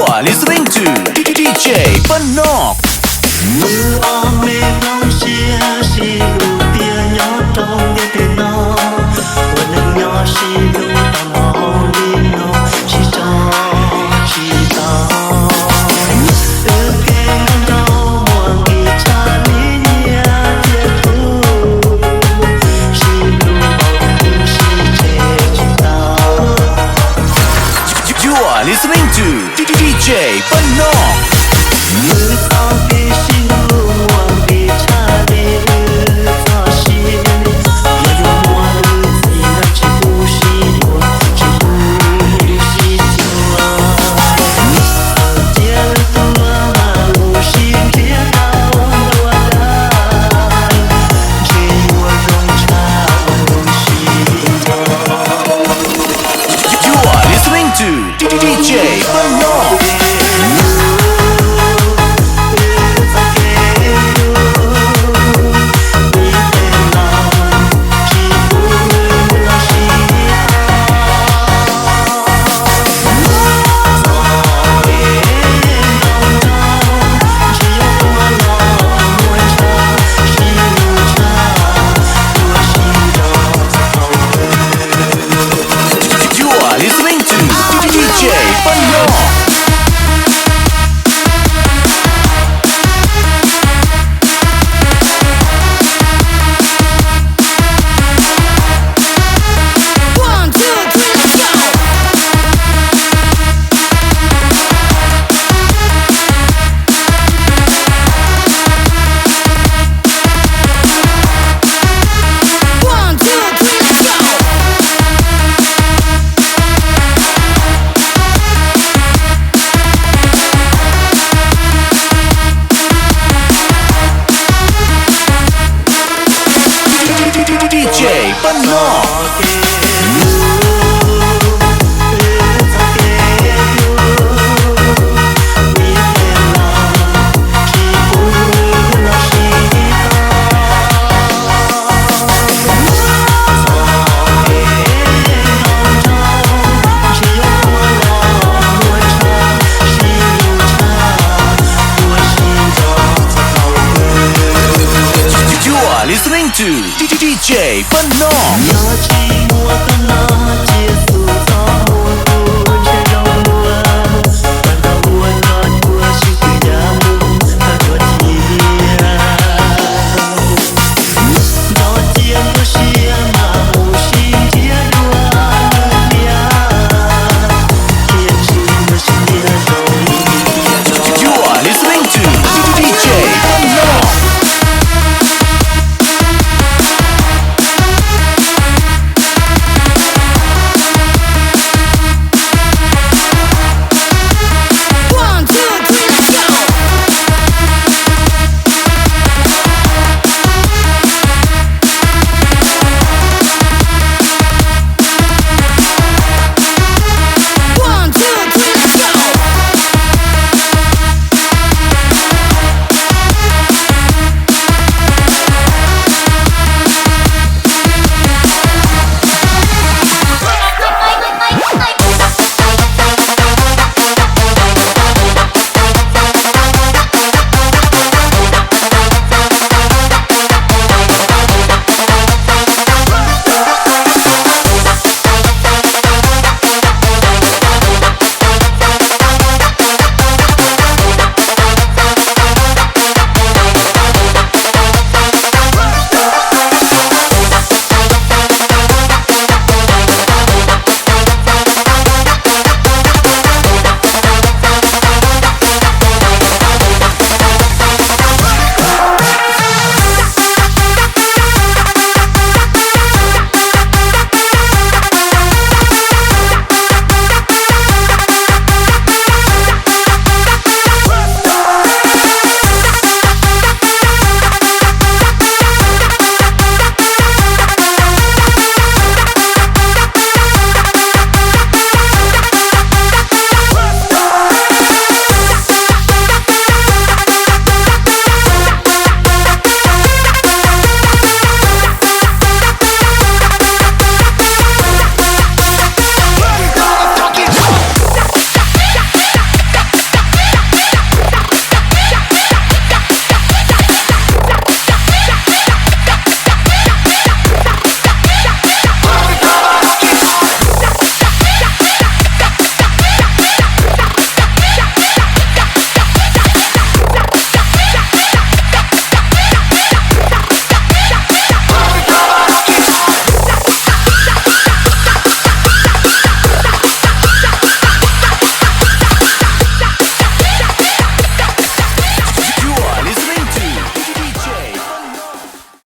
are listening to DJ BanNok. Mưa om mê ngóng chia xì lù tia nhỏ trong nghe tên nó Quần nâng nhỏ xì lù tầm hồn đi nó chỉ cho chỉ to Ước kê ngân đâu muộn kỳ cha lý nhia thiết thu Xì lù bầu cung xì chê chỉ to You are listening to DJ BanNok. Mưa to kỳ xì lù muộn kỳ cha lý cho xì Là dù mùa lư thì nó chỉ tu xì lùa Chỉ tu xì chua Chia tua mà lù xì kia đau đua đai Chỉ mùa rong cha lù xì to You are listening to DJ BanNok. You are listening to DJ BanNok. One, two, three, let's go. One, two, three, let's go. DJ BanNok. You are listening to DJ BanNok. Nhỏ chi mùa tân nó